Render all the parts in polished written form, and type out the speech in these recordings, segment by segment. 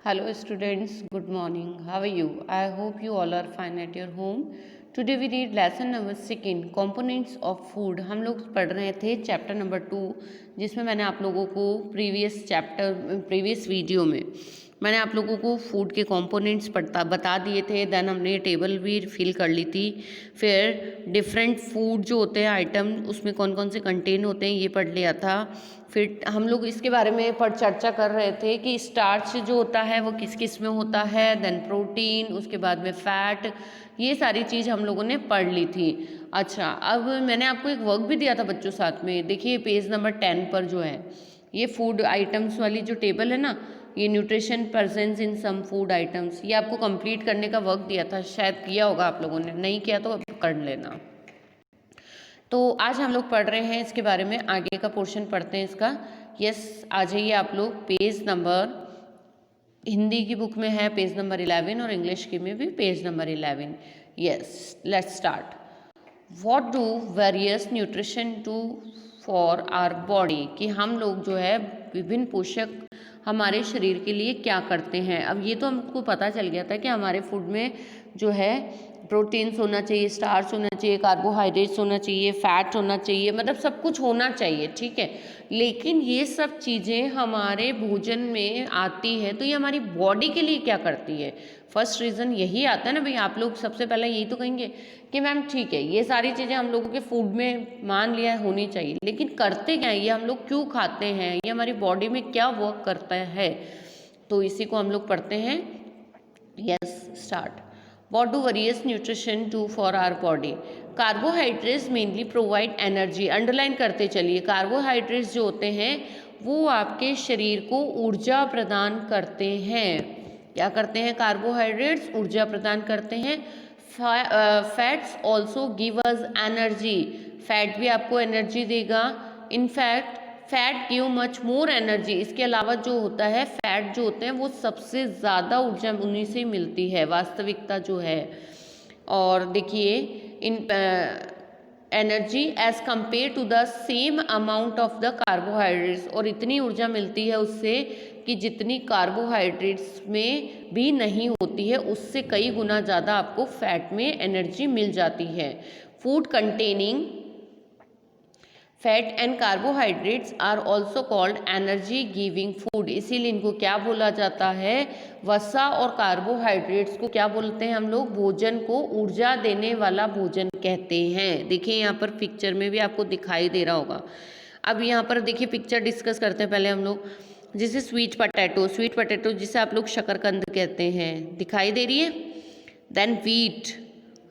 Hello students, good morning. How are you? I hope you all are fine at your home. Today we read lesson number 2 components of food. हम लोग पढ़ रहे थे chapter number 2 जिसमें मैंने आप लोगों को प्रीवियस वीडियो में मैंने आप लोगों को फूड के कंपोनेंट्स बता दिए थे। देन हमने चेबल भी फिल कर ली थी। फिर डिफरेंट फूड जो होते हैं आइटम उसमें कौन कौन से कंटेन होते हैं ये पढ़ लिया था। फिर हम लोग इसके बारे में चर्चा कर रहे थे कि स्टार्च जो होता है वो किस किस में होता है, देन प्रोटीन, उसके बाद में फैट, ये सारी चीज़ हम लोगों ने पढ़ ली थी। अच्छा, अब मैंने आपको एक वर्क भी दिया था बच्चों साथ में। देखिए पेज नंबर 10 पर जो है ये फूड आइटम्स वाली जो टेबल है ना, ये nutrition presence in some food items, ये आपको कंप्लीट करने का वर्क दिया था। शायद किया होगा आप लोगों ने, नहीं किया तो कर लेना। तो आज हम लोग पढ़ रहे हैं इसके बारे में, आगे का पोर्शन पढ़ते हैं इसका। यस, आ जाइए आप लोग पेज नंबर, हिंदी की बुक में है पेज नंबर 11 और इंग्लिश की में भी page number 11। Yes, let's start. What do various nutrition to for our body, कि हम लोग जो है विभिन्न पोषक हमारे शरीर के लिए क्या करते हैं। अब ये तो हमको पता चल गया था कि हमारे फूड में जो है प्रोटीन्स होना चाहिए, स्टार्च होना चाहिए, कार्बोहाइड्रेट्स होना चाहिए, फैट होना चाहिए, मतलब सब कुछ होना चाहिए, ठीक है। लेकिन ये सब चीज़ें हमारे भोजन में आती है तो ये हमारी बॉडी के लिए क्या करती है। फर्स्ट रीज़न यही आता है ना भाई। आप लोग सबसे पहले यही तो कहेंगे कि मैम ठीक है ये सारी चीज़ें हम लोगों के फूड में मान लिया होनी चाहिए, लेकिन करते क्या है, ये हम लोग क्यों खाते हैं, ये हमारी बॉडी में क्या वर्क करता है, तो इसी को हम लोग पढ़ते हैं। Yes, start. What do various nutrition do for our body? Carbohydrates mainly provide energy. Underline करते चलिए, कार्बोहाइड्रेट्स जो होते हैं वो आपके शरीर को ऊर्जा प्रदान करते हैं। क्या करते हैं कार्बोहाइड्रेट्स? ऊर्जा प्रदान करते हैं। Fats also give us energy, fat भी आपको एनर्जी देगा। In fact fat give much more energy, इसके अलावा जो होता है फैट जो होते हैं वो सबसे ज़्यादा ऊर्जा उन्हीं से मिलती है, वास्तविकता जो है। और देखिए in energy as compare to the same amount of the carbohydrates, और इतनी ऊर्जा मिलती है उससे कि जितनी कार्बोहाइड्रेट्स में भी नहीं होती है, उससे कई गुना ज़्यादा आपको फैट में एनर्जी मिल जाती है। Food containing fat and carbohydrates are also called energy giving food, इसीलिए इनको क्या बोला जाता है, वसा और कार्बोहाइड्रेट्स को क्या बोलते हैं हम लोग, भोजन को ऊर्जा देने वाला भोजन कहते हैं। देखिए यहाँ पर पिक्चर में भी आपको दिखाई दे रहा होगा। अब यहाँ पर देखिए पिक्चर डिस्कस करते हैं पहले हम लोग। जैसे स्वीट पोटैटो जिसे आप लोग शकरकंद कहते हैं, दिखाई दे रही है। Then wheat,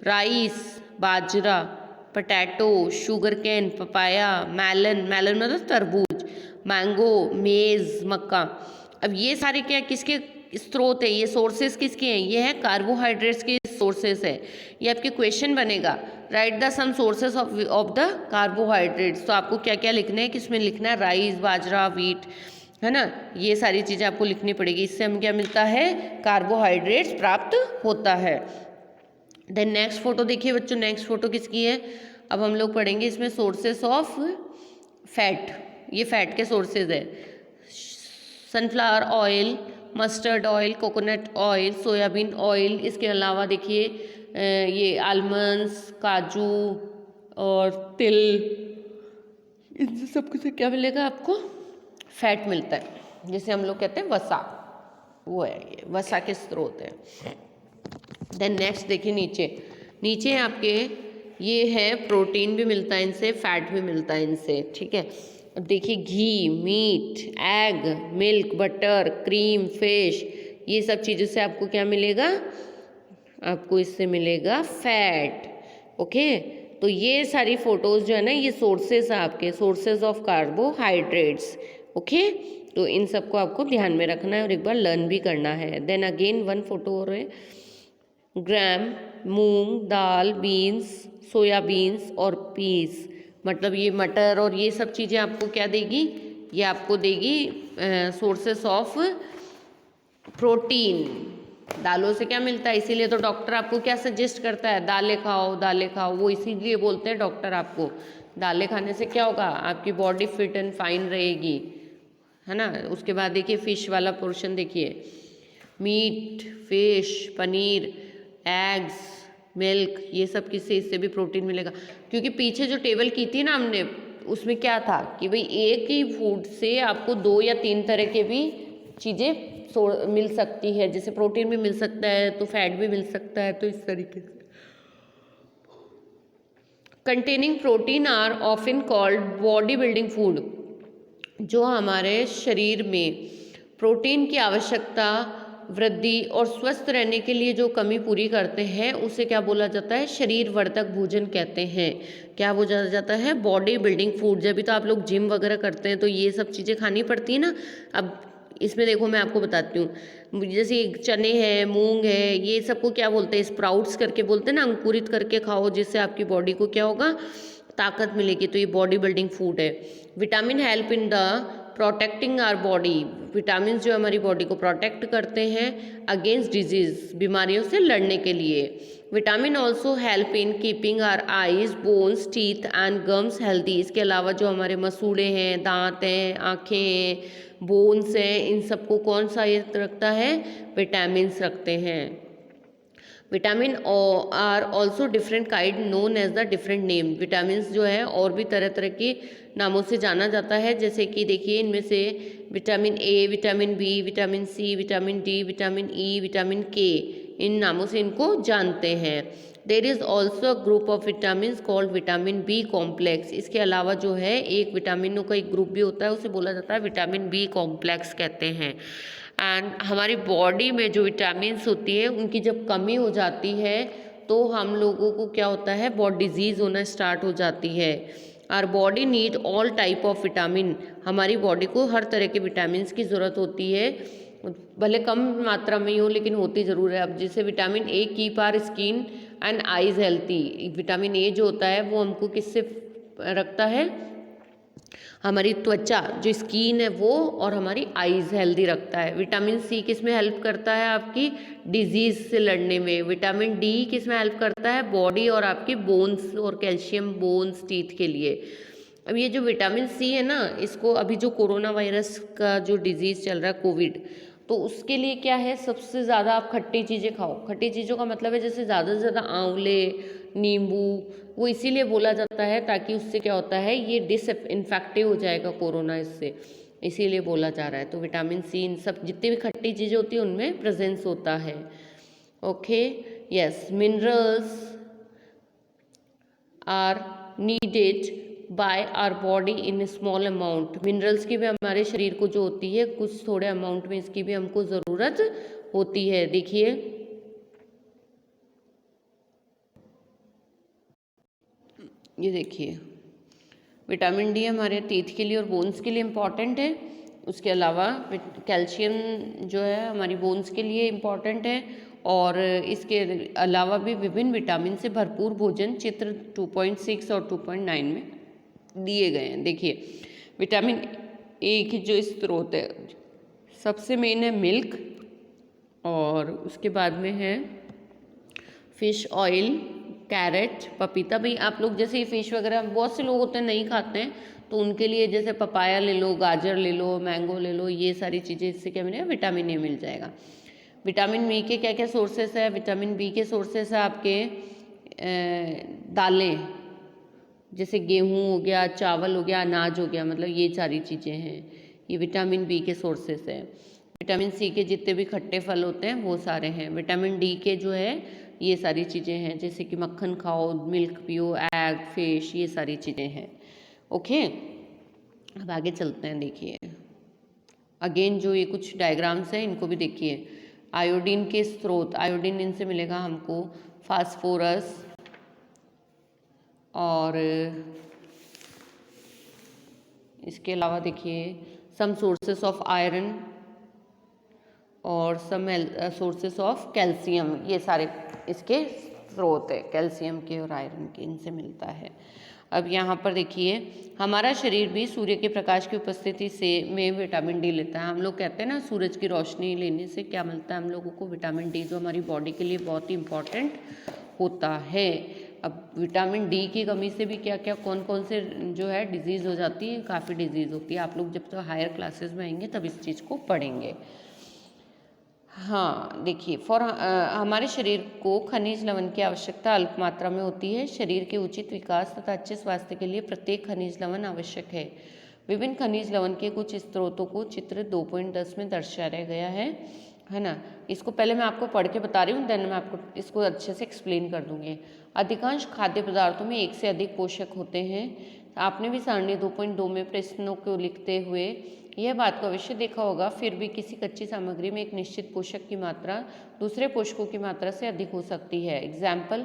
rice, bajra, potato, sugar cane, papaya, melon मतलब तरबूज, मैंगो, मेज, मक्का। अब ये सारे क्या किसके स्रोत है, ये सोर्सेस किसके हैं, ये है कार्बोहाइड्रेट्स के सोर्सेस है। ये आपके क्वेश्चन बनेगा, write the some sources of the carbohydrates. तो आपको क्या क्या लिखना है, किसमें लिखना है, राइस, बाजरा, व्हीट, है ना, ये सारी चीज़ें आपको लिखनी पड़ेगी। इससे हमें क्या मिलता है, कार्बोहाइड्रेट्स प्राप्त होता है। देन नेक्स्ट फोटो देखिए बच्चों, नेक्स्ट फोटो किसकी है, अब हम लोग पढ़ेंगे इसमें सोर्सेस ऑफ फैट। ये फैट के सोर्सेज है, sunflower oil, mustard oil, coconut oil, soybean oil. इसके अलावा देखिए ये आलमंड्स, काजू और तिल, इन सब से क्या मिलेगा आपको, फैट मिलता है, जिसे हम लोग कहते हैं वसा, वो है ये वसा के स्रोत है। देन नेक्स्ट देखिए नीचे आपके ये है प्रोटीन भी मिलता है इनसे, फैट भी मिलता है इनसे, ठीक है। अब देखिए ghee, meat, egg, milk, butter, cream, fish, ये सब चीज़ों से आपको क्या मिलेगा, आपको इससे मिलेगा फैट। ओके, तो ये सारी फोटोज़ जो है ना, ये सोर्सेस है आपके, सोर्सेज ऑफ कार्बोहाइड्रेट्स। ओके, तो इन सबको आपको ध्यान में रखना है और एक बार लर्न भी करना है। देन अगेन वन फोटो हो रहा है, ग्राम, मूंग दाल, बीन्स, सोयाबीन्स और पीस, मतलब ये मटर और ये सब चीज़ें आपको क्या देगी, ये आपको देगी सोर्सेस ऑफ प्रोटीन। दालों से क्या मिलता है, इसीलिए तो डॉक्टर आपको क्या सजेस्ट करता है, दालें खाओ दालें खाओ, वो इसीलिए बोलते हैं डॉक्टर आपको, दालें खाने से क्या होगा, आपकी बॉडी फिट एंड फाइन रहेगी, है ना। उसके बाद देखिए फिश वाला पोर्शन देखिए, meat, fish, paneer, eggs, milk, ये सब किससे, इससे भी प्रोटीन मिलेगा। क्योंकि पीछे जो टेबल की थी ना हमने, उसमें क्या था कि भाई एक ही फूड से आपको 2 या 3 तरह के भी चीज़ें मिल सकती है, जैसे प्रोटीन भी मिल सकता है तो फैट भी मिल सकता है, तो इस तरीके से। Containing protein are often called body building food. जो हमारे शरीर में प्रोटीन की आवश्यकता, वृद्धि और स्वस्थ रहने के लिए जो कमी पूरी करते हैं, उसे क्या बोला जाता है, शरीर वर्धक भोजन कहते हैं। क्या बोला जाता है, बॉडी बिल्डिंग फूड। जब भी तो आप लोग जिम वगैरह करते हैं तो ये सब चीज़ें खानी पड़ती है ना। अब इसमें देखो मैं आपको बताती हूँ, जैसे चने हैं, मूंग है, ये सबको क्या बोलते हैं, स्प्राउट्स करके बोलते हैं ना। अंकुरित करके खाओ, जिससे आपकी बॉडी को क्या होगा, ताकत मिलेगी। तो ये बॉडी बिल्डिंग फूड है। Vitamin help in the protecting our body. Vitamin जो हमारी बॉडी को प्रोटेक्ट करते हैं अगेंस्ट डिजीज, बीमारियों से लड़ने के लिए। Vitamin also help in keeping our eyes, bones, teeth and gums healthy. इसके अलावा जो हमारे मसूड़े हैं, दांत हैं, आँखें हैं, बोन्स हैं, इन सबको कौन सा ये रखता है, विटामिन्स रखते हैं। Vitamin are also different kind known as the different name. Vitamin जो है और भी तरह तरह के नामों से जाना जाता है, जैसे कि देखिए इनमें से vitamin A, vitamin B, vitamin C, vitamin D, vitamin E, vitamin K, इन नामों से इनको जानते हैं। There is also a group of vitamin called vitamin B complex. इसके अलावा जो है एक विटामिनों का एक ग्रुप भी होता है, उसे बोला जाता है विटामिन बी कॉम्प्लेक्स कहते हैं। एंड हमारी बॉडी में जो विटामिन्स होती है उनकी जब कमी हो जाती है तो हम लोगों को क्या होता है, बहुत डिजीज़ होना स्टार्ट हो जाती है। Our body need all type of vitamin. हमारी बॉडी को हर तरह के विटामिन्स की ज़रूरत होती है, भले कम मात्रा में ही हो लेकिन होती ज़रूर है। अब जैसे vitamin A keep our skin and eyes healthy. Vitamin A जो होता है वो हमको किससे रखता है, हमारी त्वचा जो स्किन है वो और हमारी आईज हेल्दी रखता है। विटामिन सी किस में हेल्प करता है, आपकी डिजीज से लड़ने में। विटामिन डी किस में हेल्प करता है, बॉडी और आपकी बोन्स और कैल्शियम, बोन्स, टीथ के लिए। अब ये जो विटामिन सी है ना, इसको अभी जो कोरोना वायरस का जो डिजीज़ चल रहा है, कोविड, तो उसके लिए क्या है, सबसे ज़्यादा आप खट्टी चीज़ें खाओ। खट्टी चीज़ों का मतलब है जैसे ज़्यादा से ज़्यादा आंवले, नींबू, वो इसीलिए बोला जाता है ताकि उससे क्या होता है, ये डिसइंफेक्टिव हो जाएगा कोरोना इससे, इसीलिए बोला जा रहा है। तो विटामिन सी इन सब जितनी भी खट्टी चीज़ें होती हैं उनमें प्रेजेंस होता है। Okay, yes, minerals are needed by our body in small amount. Minerals की भी हमारे शरीर को जो होती है कुछ थोड़े अमाउंट में, इसकी भी हमको ज़रूरत होती है। देखिए ये देखिए, विटामिन डी हमारे टीथ के लिए और बोन्स के लिए इम्पॉर्टेंट है। उसके अलावा कैल्शियम जो है हमारी बोन्स के लिए इम्पॉर्टेंट है। और इसके अलावा भी विभिन्न विटामिन से भरपूर भोजन चित्र 2.6 और 2.9 में दिए गए हैं। देखिए विटामिन ए की जो स्रोत है सबसे मेन है मिल्क, और उसके बाद में है फिश ऑयल, कैरेट, पपीता। भाई आप लोग जैसे फिश वगैरह बहुत से लोग होते हैं नहीं खाते हैं, तो उनके लिए जैसे पपाया ले लो, गाजर ले लो, मैंगो ले लो, ये सारी चीज़ें, इससे क्या मिलेगा, विटामिन ए मिल जाएगा। विटामिन बी के क्या क्या सोर्सेस है, विटामिन बी के सोर्सेस है आपके दालें, जैसे गेहूँ हो गया, चावल हो गया, अनाज हो गया, मतलब ये सारी चीज़ें हैं, ये विटामिन बी के सोर्सेस हैं। विटामिन सी के जितने भी खट्टे फल होते हैं वो सारे हैं। विटामिन डी के जो है ये सारी चीज़ें हैं, जैसे कि मक्खन खाओ, मिल्क पियो, एग, फिश, ये सारी चीज़ें हैं। ओके, अब आगे चलते हैं। देखिए अगेन जो ये कुछ डायग्राम्स हैं इनको भी देखिए। आयोडीन के स्रोत, आयोडीन इनसे मिलेगा हमको, फास्फोरस, और इसके अलावा देखिए सम सोर्सेस ऑफ आयरन और सम सोर्सेस ऑफ कैल्शियम, ये सारे इसके स्रोत है, कैल्शियम के और आयरन के, इनसे मिलता है। अब यहाँ पर देखिए हमारा शरीर भी सूर्य के प्रकाश की उपस्थिति से में विटामिन डी लेता है। हम लोग कहते हैं ना सूरज की रोशनी लेने से क्या मिलता है हम लोगों को, विटामिन डी, जो हमारी बॉडी के लिए बहुत ही इम्पॉर्टेंट होता है। अब विटामिन डी की कमी से भी क्या क्या कौन कौन से जो है डिजीज़ हो जाती है, काफ़ी डिजीज़ होती है। आप लोग जब तो हायर क्लासेस में आएंगे तब इस चीज़ को पढ़ेंगे। हाँ, देखिए हमारे शरीर को खनिज लवण की आवश्यकता अल्प मात्रा में होती है। शरीर के उचित विकास तथा अच्छे स्वास्थ्य के लिए प्रत्येक खनिज लवण आवश्यक है। विभिन्न खनिज लवण के कुछ स्रोतों को चित्र 2.10 में दर्शाया गया है ना। इसको पहले मैं आपको पढ़ के बता रही हूँ, देन मैं आपको इसको अच्छे से एक्सप्लेन कर दूंगी। अधिकांश खाद्य पदार्थों में एक से अधिक पोषक होते हैं। आपने भी सारणी 2.2 में प्रश्नों को लिखते हुए यह बात को अवश्य देखा होगा। फिर भी किसी कच्ची सामग्री में एक निश्चित पोषक की मात्रा दूसरे पोषकों की मात्रा से अधिक हो सकती है। एग्जाम्पल,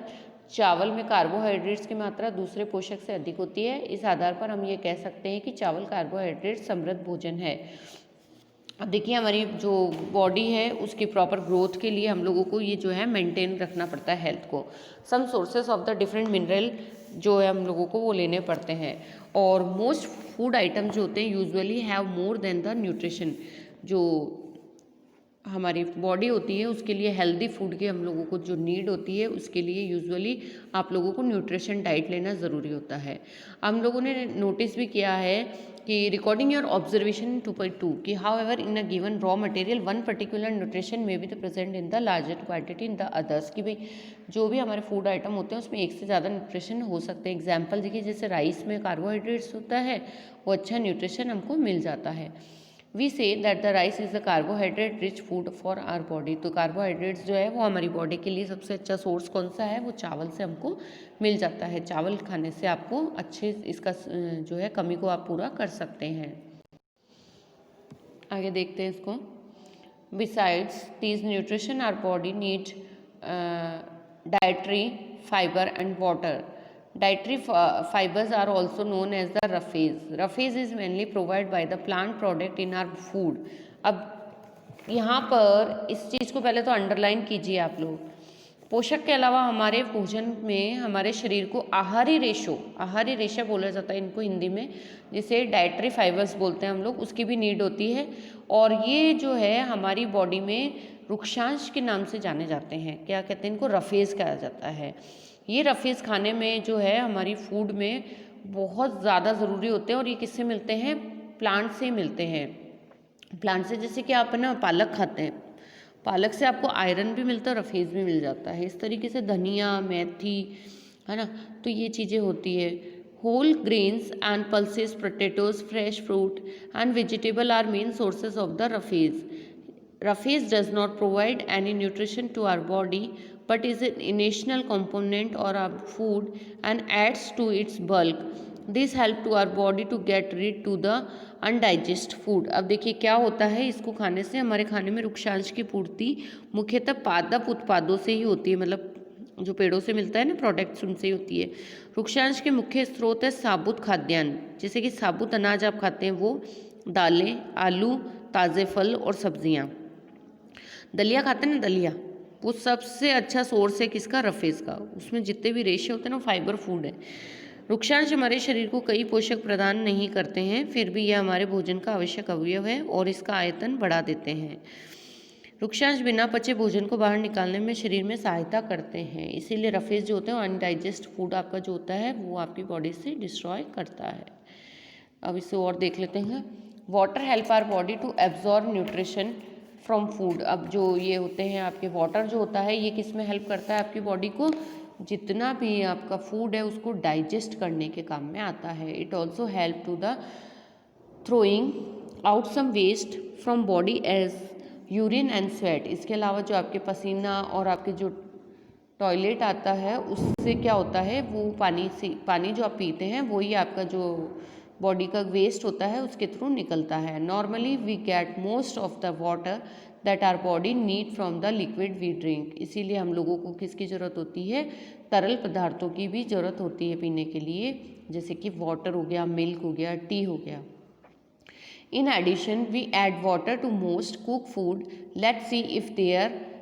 चावल में कार्बोहाइड्रेट्स की मात्रा दूसरे पोषक से अधिक होती है। इस आधार पर हम ये कह सकते हैं कि चावल कार्बोहाइड्रेट समृद्ध भोजन है। अब देखिए, हमारी जो बॉडी है उसकी प्रॉपर ग्रोथ के लिए हम लोगों को ये जो है मेंटेन रखना पड़ता है हेल्थ को। Some sources of the different mineral जो है हम लोगों को वो लेने पड़ते हैं। और मोस्ट फूड आइटम जो होते हैं usually have more than the nutrition. जो हमारी बॉडी होती है उसके लिए हेल्दी फूड की हम लोगों को जो नीड होती है उसके लिए यूजुअली आप लोगों को न्यूट्रिशन डाइट लेना ज़रूरी होता है। हम लोगों ने नोटिस भी किया है कि रिकॉर्डिंग योर ऑब्जर्वेशन 2.2 कि however in a given raw material one particular nutrition may be the present in the larger quantity in the others. कि भाई जो भी हमारे फूड आइटम होते हैं उसमें एक से ज़्यादा न्यूट्रिशन हो सकते हैं। एग्जाम्पल देखिए, जैसे राइस में कार्बोहाइड्रेट्स होता है वो अच्छा न्यूट्रिशन हमको मिल जाता है। We say that the rice is the carbohydrate rich food for our body. तो कार्बोहाइड्रेट्स जो है वो हमारी बॉडी के लिए सबसे अच्छा सोर्स कौन सा है, वो चावल से हमको मिल जाता है। चावल खाने से आपको अच्छे इसका जो है कमी को आप पूरा कर सकते हैं। आगे देखते हैं इसको। Besides these nutrition our body need dietary fibre and water. Dietary fibers are also known as the roughage. Roughage is mainly provided by the plant product in our food. अब यहाँ पर इस चीज़ को पहले तो अंडरलाइन कीजिए आप लोग। पोषक के अलावा हमारे भोजन में हमारे शरीर को आहारी रेशा बोला जाता है इनको हिंदी में, जिसे डाइटरी फाइबर्स बोलते हैं हम लोग, उसकी भी नीड होती है। और ये जो है हमारी बॉडी में रुक्षांश के नाम से जाने जाते हैं। क्या कहते हैं इनको? रफेज कहा जाता है। ये रफेज खाने में जो है हमारी फूड में बहुत ज़्यादा ज़रूरी होते हैं। और ये किससे मिलते हैं? प्लांट से मिलते हैं। प्लांट से जैसे कि आप ना पालक खाते हैं, पालक से आपको आयरन भी मिलता है, रफेज भी मिल जाता है। इस तरीके से धनिया, मेथी, है ना, तो ये चीज़ें होती है। Whole grains and pulses, potatoes, fresh fruit and vegetable are main sources of the roughage. Roughage does not provide any nutrition to our body but is an essential component of our food and adds to its bulk. This help to our body to get rid to the undigested food. अब देखिए क्या होता है, इसको खाने से हमारे खाने में रुक्षांश की पूर्ति मुख्यतः पादप उत्पादों से ही होती है। मतलब जो पेड़ों से मिलता है ना प्रोडक्ट्स, उनसे ही होती है। रुक्षांश के मुख्य स्रोत है साबुत खाद्यान्न, जैसे कि साबुत अनाज आप खाते हैं वो, दालें, आलू, ताज़े फल और सब्जियाँ। दलिया खाते हैं ना, दलिया, वो सबसे अच्छा सोर्स है किसका? रफेज का। उसमें जितने भी रेशे होते हैं ना फाइबर फूड है। रुक्षांश हमारे शरीर को कई पोषक प्रदान नहीं करते हैं, फिर भी यह हमारे भोजन का आवश्यक अवयव है और इसका आयतन बढ़ा देते हैं। रुक्षांश बिना पचे भोजन को बाहर निकालने में शरीर में सहायता करते हैं, इसीलिए रफेज जो होते हैं अनडाइजेस्ट फूड आपका जो होता है वो आपकी बॉडी से डिस्ट्रॉय करता है। अब इसे और देख लेते हैं। Water help our body to absorb nutrition from food. अब जो ये होते हैं आपके वाटर जो होता है ये किस में हेल्प करता है? आपकी बॉडी को जितना भी आपका फूड है उसको डाइजेस्ट करने के काम में आता है। It also help to the throwing out some waste from body as urine and sweat. इसके अलावा जो आपके पसीना और आपके जो टॉयलेट आता है उससे क्या होता है, वो पानी जो आप पीते हैं वही आपका जो बॉडी का वेस्ट होता है उसके थ्रू निकलता है। Normally we get most of the water that our body need from the liquid we drink. इसीलिए हम लोगों को किसकी ज़रूरत होती है? तरल पदार्थों की भी ज़रूरत होती है पीने के लिए, जैसे कि वाटर हो गया, मिल्क हो गया, टी हो गया। In addition, we add water to most cooked food. Let's see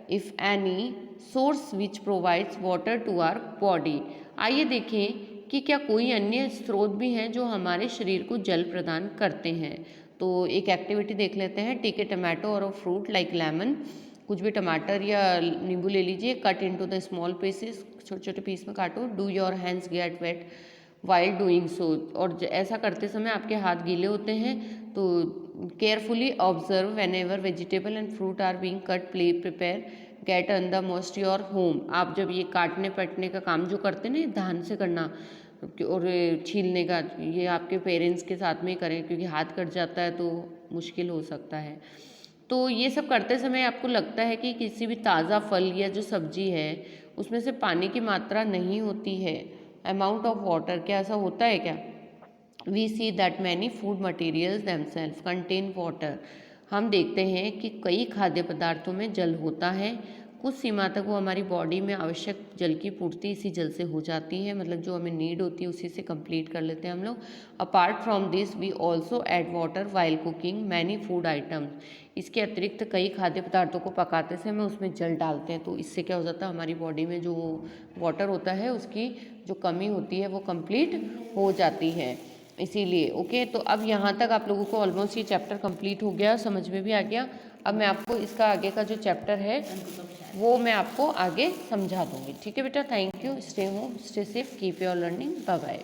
if any source which provides water to our body. आइए देखें कि क्या कोई अन्य स्रोत भी हैं जो हमारे शरीर को जल प्रदान करते हैं। तो एक एक्टिविटी देख लेते हैं। टेक ए टमाटो और अ फ्रूट लाइक लेमन। कुछ भी टमाटर या नींबू ले लीजिए, cut into the small pieces, छोटे छोटे पीस में काटो। Do your hands get wet while doing so, और ऐसा करते समय आपके हाथ गीले होते हैं। तो carefully observe whenever vegetable and fruit are being cut, play prepare get on the most your home. आप जब ये काटने पटने का काम जो करते हैं ना, ध्यान से करना, और छीलने का, ये आपके पेरेंट्स के साथ में ही करें, क्योंकि हाथ कट जाता है तो मुश्किल हो सकता है। तो ये सब करते समय आपको लगता है कि किसी भी ताज़ा फल या जो सब्जी है उसमें से पानी की मात्रा नहीं होती है, अमाउंट ऑफ वाटर, क्या ऐसा होता है क्या? We see that many food materials themselves contain water. हम देखते हैं कि कई खाद्य पदार्थों में जल होता है। कुछ सीमा तक वो हमारी बॉडी में आवश्यक जल की पूर्ति इसी जल से हो जाती है, मतलब जो हमें नीड होती है उसी से कंप्लीट कर लेते हैं हम लोग। Apart from this we also add water while cooking many food items. इसके अतिरिक्त कई खाद्य पदार्थों को पकाते समय उसमें जल डालते हैं, तो इससे क्या हो जाता है, हमारी बॉडी में जो वाटर होता है उसकी जो कमी होती है वो कंप्लीट हो जाती है। इसीलिए ओके, तो अब यहाँ तक आप लोगों को ऑलमोस्ट ये चैप्टर कंप्लीट हो गया, समझ में भी आ गया। अब मैं आपको इसका आगे का जो चैप्टर है वो मैं आपको आगे समझा दूंगी। ठीक है बेटा, thank you, stay home, stay safe, keep your learning, bye bye.